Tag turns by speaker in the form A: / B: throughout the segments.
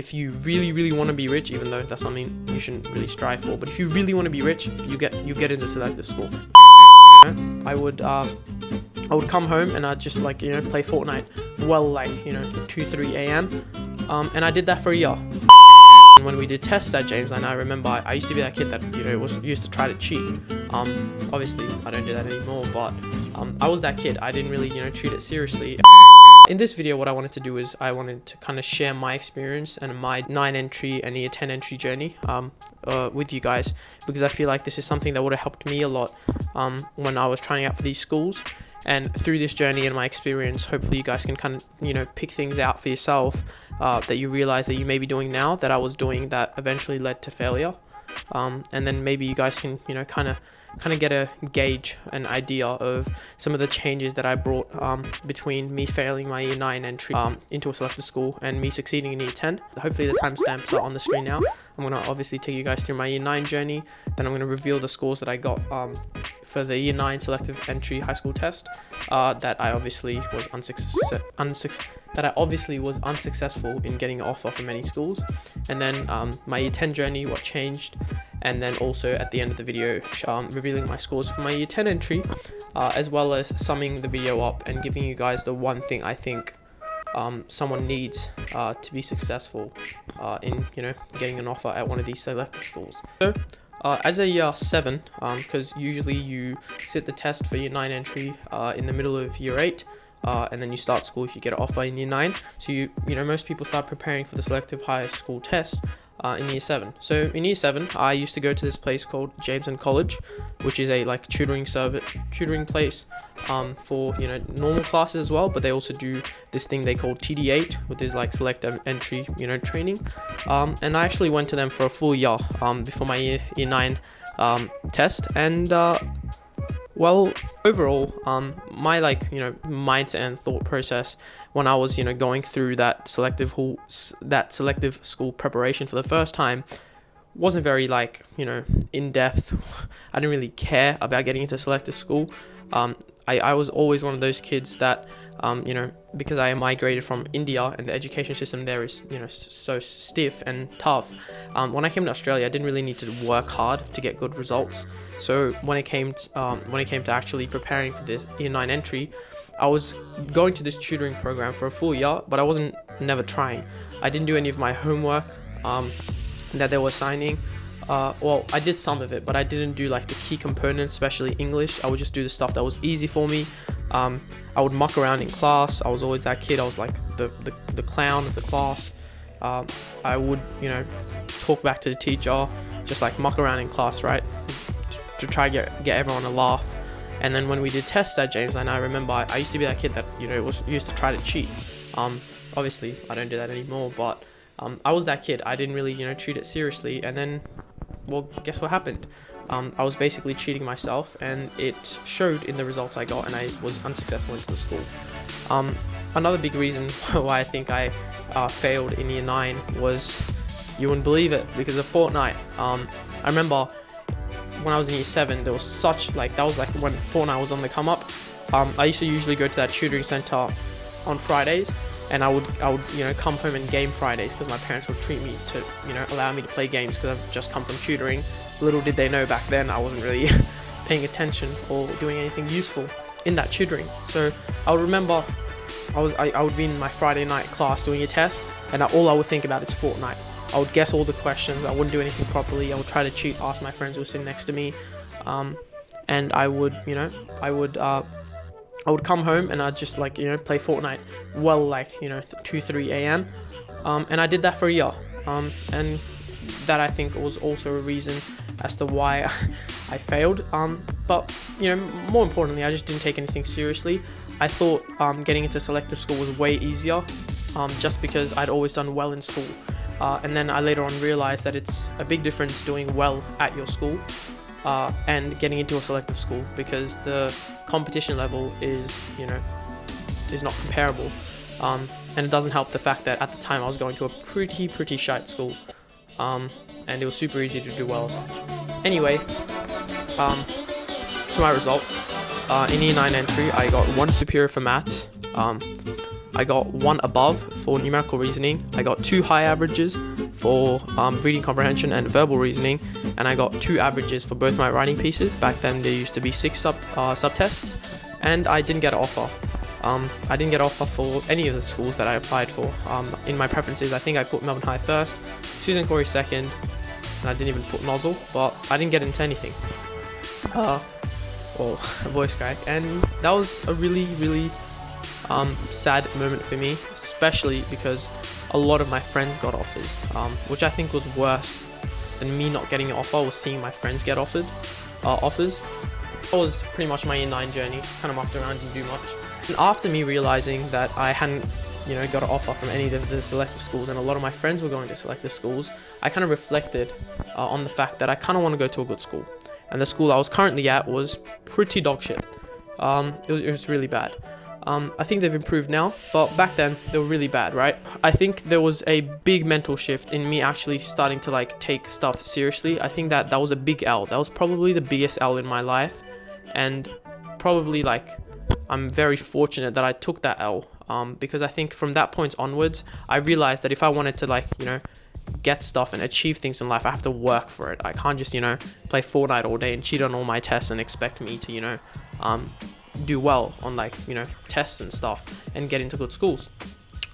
A: if you really want to be rich, even though that's something you shouldn't really strive for, but if you really want to be rich, you get into selective school. I would come home and I'd just play Fortnite till 2-3 a.m. And I did that for a year. When we did tests at James, and I remember I used to be that kid that used to try to cheat. Obviously I don't do that anymore, but I was that kid. I didn't really treat it seriously. In this video, what I wanted to do is I wanted to kind of share my experience and my 9 entry and year 10 entry journey with you guys, because I feel like this is something that would have helped me a lot when I was trying out for these schools. And through this journey and my experience, hopefully you guys can kind of pick things out for yourself that you realize that you may be doing now that I was doing that eventually led to failure. And then maybe you guys can kind of get a gauge, an idea of some of the changes that I brought between me failing my year 9 entry into a selective school and me succeeding in year 10. Hopefully the timestamps are on the screen now. I'm going to obviously take you guys through my year 9 journey. Then I'm going to reveal the scores that I got for the year 9 selective entry high school test that I obviously was unsuccessful in getting an offer from many schools. And then my year 10 journey, what changed, and then also at the end of the video revealing my scores for my year 10 entry, as well as summing the video up and giving you guys the one thing I think someone needs to be successful in getting an offer at one of these selective schools. So as a year 7, because usually you sit the test for year 9 entry in the middle of year 8, and then you start school if you get an offer in year 9. So most people start preparing for the selective high school test in year 7. So in year 7, I used to go to this place called James College, which is a tutoring place for normal classes as well, but they also do this thing they call TD8, which is like selective entry training. And I actually went to them for a full year before my year 9 test, and well, overall, my mindset and thought process when I was going through that selective school preparation for the first time wasn't very in depth. I didn't really care about getting into selective school. I was always one of those kids that because I migrated from India and the education system there is so stiff and tough. When I came to Australia, I didn't really need to work hard to get good results. So when it came to actually preparing for the year 9 entry, I was going to this tutoring program for a full year, but I wasn't never trying. I didn't do any of my homework that they were assigning. Well, I did some of it, but I didn't do the key components, especially English. I would just do the stuff that was easy for me. I would muck around in class. I was always that kid. I was like the clown of the class. I would talk back to the teacher, just muck around in class, right, to try to get everyone to laugh. And then when we did tests at James, and I remember I used to be that kid that used to try to cheat. Obviously I don't do that anymore, but I was that kid. I didn't really treat it seriously. And then, well, guess what happened? I was basically cheating myself, and it showed in the results I got, and I was unsuccessful into the school. Another big reason why I think I failed in year 9 was, you wouldn't believe it, because of Fortnite. I remember when I was in year 7, there was that was when Fortnite was on the come up. I used to usually go to that tutoring center on Fridays, and I would come home and game Fridays, because my parents would treat me to allow me to play games, because I've just come from tutoring. Little did they know back then I wasn't really paying attention or doing anything useful in that tutoring. So I would remember I would be in my Friday night class doing a test, and all I would think about is Fortnite. I would guess all the questions. I wouldn't do anything properly. I would try to cheat, ask my friends who were sitting next to me, and I would come home and I'd just play Fortnite 2-3 a.m. And I did that for a year, and that I think was also a reason as to why I failed. But more importantly, I just didn't take anything seriously. I thought getting into selective school was way easier, just because I'd always done well in school. And then I later on realized that it's a big difference doing well at your school and getting into a selective school, because the competition level is not comparable. And it doesn't help the fact that at the time I was going to a pretty shite school, and it was super easy to do well. Anyway, to my results. In year 9 entry, I got 1 superior for maths. I got 1 above for numerical reasoning, I got 2 high averages for reading comprehension and verbal reasoning, and I got 2 averages for both my writing pieces. Back then there used to be 6 subtests, and I didn't get an offer. I didn't get an offer for any of the schools that I applied for. In my preferences, I think I put Melbourne High first, Suzanne Cory second, and I didn't even put Nozzle, but I didn't get into anything. Well, voice crack, and that was a really sad moment for me, especially because a lot of my friends got offers, which I think was worse than me not getting an offer, was seeing my friends get offers. That was pretty much my year 9 journey, kind of mucked around, didn't do much. And after me realizing that I hadn't got an offer from any of the selective schools, and a lot of my friends were going to selective schools, I kind of reflected on the fact that I kind of want to go to a good school. And the school I was currently at was pretty dog shit. It was really bad. I think they've improved now, but back then they were really bad, right? I think there was a big mental shift in me actually starting to take stuff seriously. I think that was a big L. That was probably the biggest L in my life, and probably I'm very fortunate that I took that L, because I think from that point onwards, I realized that if I wanted to get stuff and achieve things in life, I have to work for it. I can't just play Fortnite all day and cheat on all my tests and expect me to do well on tests and stuff and get into good schools.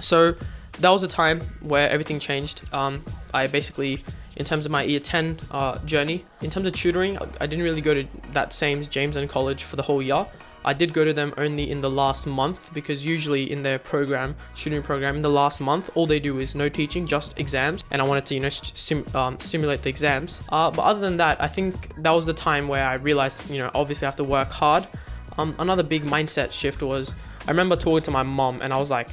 A: So that was a time where everything changed. I basically, in terms of my year 10 journey, in terms of tutoring, I didn't really go to that same James and College for the whole year. I did go to them only in the last month, because usually in their tutoring program, in the last month, all they do is no teaching, just exams. And I wanted to, stimulate the exams. But other than that, I think that was the time where I realized, obviously I have to work hard. Another big mindset shift was, I remember talking to my mom, and I was like,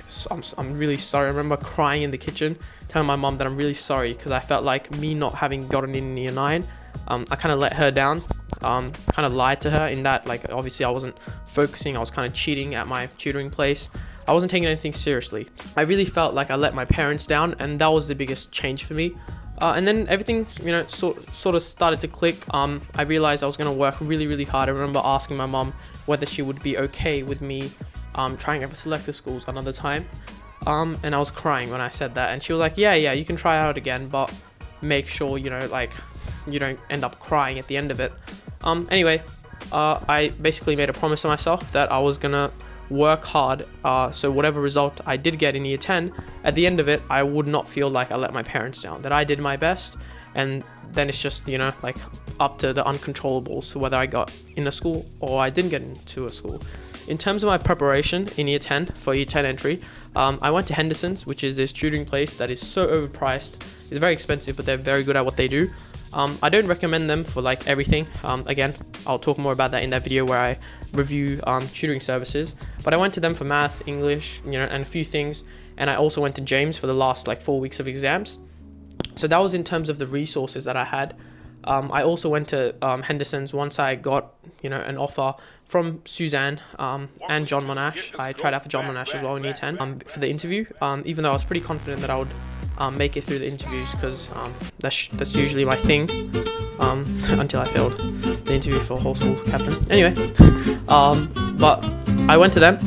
A: I'm really sorry. I remember crying in the kitchen, telling my mom that I'm really sorry, because I felt like me not having gotten in year 9, I kind of let her down. Kind of lied to her in that, obviously I wasn't focusing, I was kind of cheating at my tutoring place. I wasn't taking anything seriously. I really felt like I let my parents down, and that was the biggest change for me. And then everything, sort of started to click. I realized I was going to work really hard. I remember asking my mom whether she would be okay with me trying out for selective schools another time. And I was crying when I said that, and she was like, yeah, you can try out again, but make sure, you don't end up crying at the end of it. Anyway, I basically made a promise to myself that I was gonna work hard, so whatever result I did get in year 10, at the end of it, I would not feel like I let my parents down, that I did my best, and then it's just, up to the uncontrollables, whether I got in a school or I didn't get into a school. In terms of my preparation in year 10, for year 10 entry, I went to Henderson's, which is this tutoring place that is so overpriced. It's very expensive, but they're very good at what they do. I don't recommend them for everything. Again, I'll talk more about that in that video where I review tutoring services. But I went to them for math, English, and a few things. And I also went to James for the last 4 weeks of exams. So that was in terms of the resources that I had. I also went to Henderson's once I got an offer from Suzanne and John Monash. I tried out for John Monash as well in year 10 for the interview, even though I was pretty confident that I would make it through the interviews, because that's usually my thing, until I failed the interview for whole school captain. Anyway, but I went to them.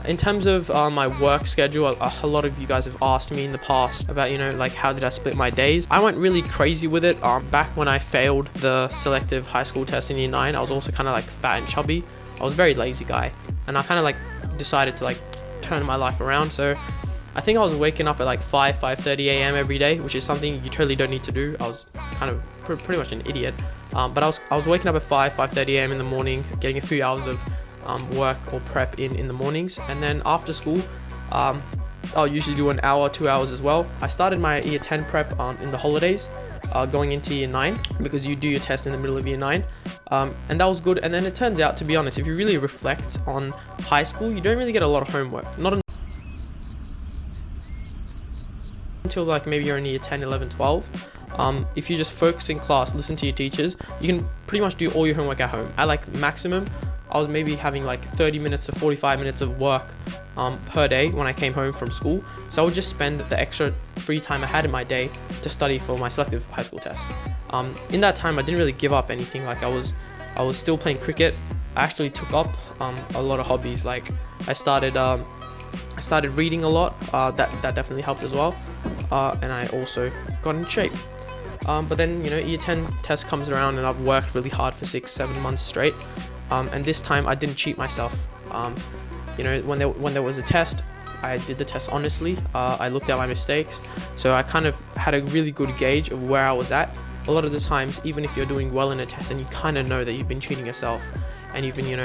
A: In terms of my work schedule, a lot of you guys have asked me in the past about, how did I split my days. I went really crazy with it. Back when I failed the selective high school test in year 9, I was also kind of fat and chubby. I was a very lazy guy, and I kind of decided to turn my life around. So I think I was waking up at 5:30 a.m. every day, which is something you totally don't need to do. I was kind of pretty much an idiot, but I was waking up at 5:30 a.m. in the morning, getting a few hours of work or prep in the mornings, and then after school I'll usually do an hour, 2 hours as well. I started my year 10 prep in the holidays, going into year 9, because you do your test in the middle of year 9, and that was good. And then it turns out, to be honest, if you really reflect on high school, you don't really get a lot of homework, not until maybe you're in year 10, 11, 12. If you just focus in class, listen to your teachers, you can pretty much do all your homework at home. At maximum, I was maybe having 30 minutes to 45 minutes of work per day when I came home from school. So I would just spend the extra free time I had in my day to study for my selective high school test. In that time, I didn't really give up anything. I was still playing cricket. I actually took up a lot of hobbies. I started I started reading a lot. That definitely helped as well. And I also got in shape. But then, year 10 test comes around and I've worked really hard for 6-7 months straight. And this time I didn't cheat myself. When there was a test, I did the test honestly. I looked at my mistakes. So I kind of had a really good gauge of where I was at. A lot of the times, even if you're doing well in a test and you kind of know that you've been cheating yourself and you've been,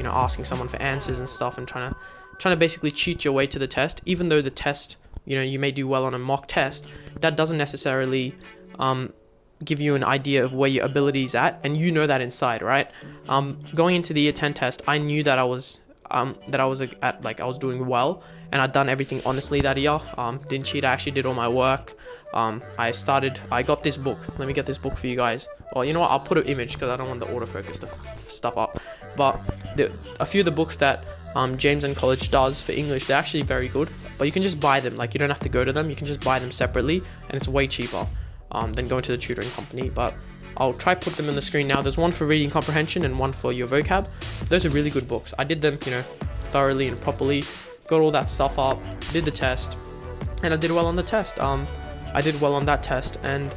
A: asking someone for answers and stuff and trying to basically cheat your way to the test, even though the test, you may do well on a mock test, that doesn't necessarily give you an idea of where your ability is at, and you know that inside, right? Going into the year 10 test, I knew that I was doing well, and I'd done everything honestly that year. Didn't cheat. I actually did all my work. I got this book. Let me get this book for you guys. Well, you know what? I'll put an image because I don't want the autofocus stuff up. But a few of the books that James and College does for English, they're actually very good. But you can just buy them. Like, you don't have to go to them. You can just buy them separately, and it's way cheaper than going to the tutoring company. But I'll try put them on the screen now. There's one for reading comprehension and one for your vocab. Those are really good books. I did them, thoroughly and properly. Got all that stuff up, did the test, and I did well on the test. I did well on that test, and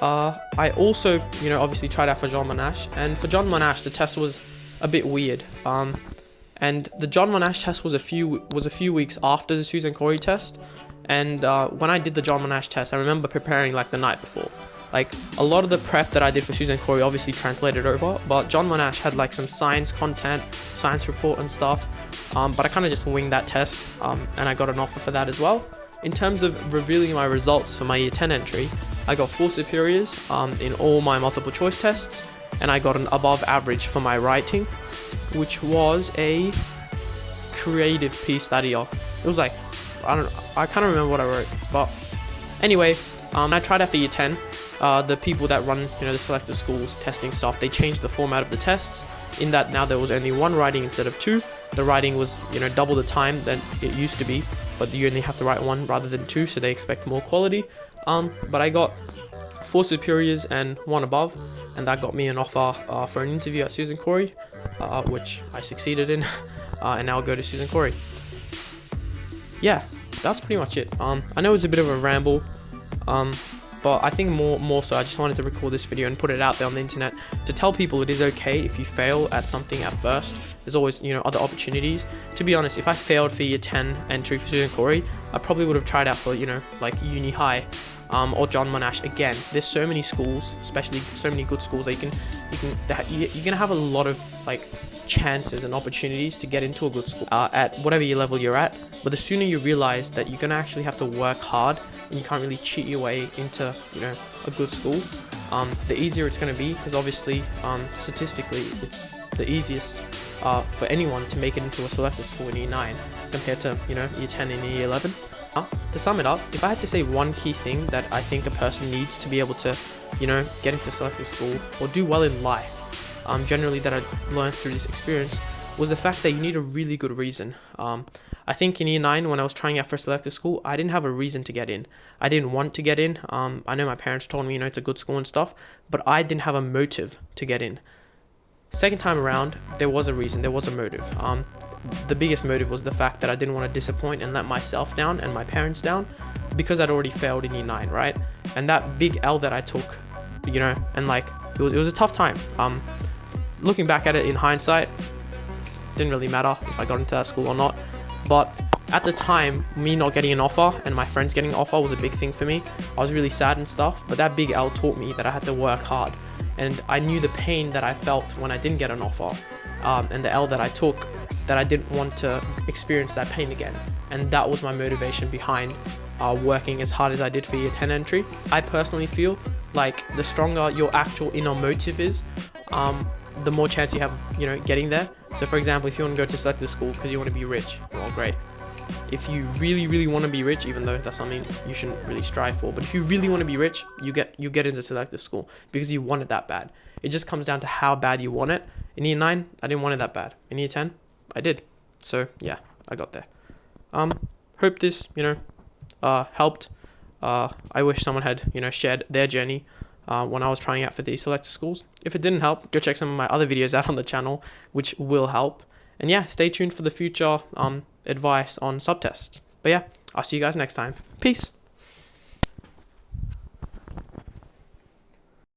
A: I also, obviously tried out for John Monash. And for John Monash, the test was a bit weird. And the John Monash test was a few weeks after the Suzanne Cory test. And when I did the John Monash test, I remember preparing like the night before. Like, a lot of the prep that I did for Suzanne Cory obviously translated over, but John Monash had like some science content, science report and stuff. But I kind of just winged that test, and I got an offer for that as well. In terms of revealing my results for my year 10 entry, I got 4 superiors in all my multiple choice tests, and I got an above average for my writing, which was a creative piece that year. It was like, I can't remember what I wrote, but anyway, I tried out for year 10. The people that run, the selective schools testing stuff, they changed the format of the tests in that now there was only 1 writing instead of 2. The writing was, double the time than it used to be, but you only have to write 1 rather than 2, so they expect more quality. But I got 4 superiors and 1 above, and that got me an offer for an interview at Suzanne Cory, which I succeeded in, and now I'll go to Suzanne Cory. Yeah, that's pretty much it. I know it's a bit of a ramble, but I think more so I just wanted to record this video and put it out there on the internet to tell people it is okay if you fail at something at first. There's always, other opportunities. To be honest, if I failed for year 10 entry for Suzanne Cory, I probably would have tried out for, like uni high, or John Monash. Again, there's so many schools, especially so many good schools that you're gonna have a lot of like chances and opportunities to get into a good school at whatever year level you're at. But the sooner you realize that you're gonna actually have to work hard and you can't really cheat your way into a good school, the easier it's gonna be, because obviously statistically it's the easiest for anyone to make it into a selective school in year 9 compared to year 10 and year 11. To sum it up, if I had to say one key thing that I think a person needs to be able to get into selective school or do well in life, generally that I learned through this experience, was the fact that you need a really good reason. I think in year 9, when I was trying out for selective school, I didn't have a reason to get in. I didn't want to get in. I know my parents told me, it's a good school and stuff, but I didn't have a motive to get in. Second time around, there was a reason, there was a motive. The biggest motive was the fact that I didn't want to disappoint and let myself down and my parents down, because I'd already failed in year 9, right? And that big L that I took, and like, it was a tough time. Looking back at it in hindsight, didn't really matter if I got into that school or not. But at the time, me not getting an offer and my friends getting an offer was a big thing for me. I was really sad and stuff, but that big L taught me that I had to work hard. And I knew the pain that I felt when I didn't get an offer, and the L that I took, that I didn't want to experience that pain again. And that was my motivation behind working as hard as I did for year 10 entry. I personally feel like the stronger your actual inner motive is, the more chance you have of, getting there. So for example, if you want to go to selective school because you want to be rich, well, great. If you really want to be rich, even though that's something you shouldn't really strive for, but if you really want to be rich, you get into selective school because you want it that bad. It just comes down to how bad you want it. In year 9, I didn't want it that bad. In year 10, I did. So yeah, I got there. Hope this, helped. I wish someone had, shared their journey when I was trying out for these selective schools. If it didn't help, go check some of my other videos out on the channel, which will help. And yeah, stay tuned for the future advice on subtests. But yeah, I'll see you guys next time. Peace.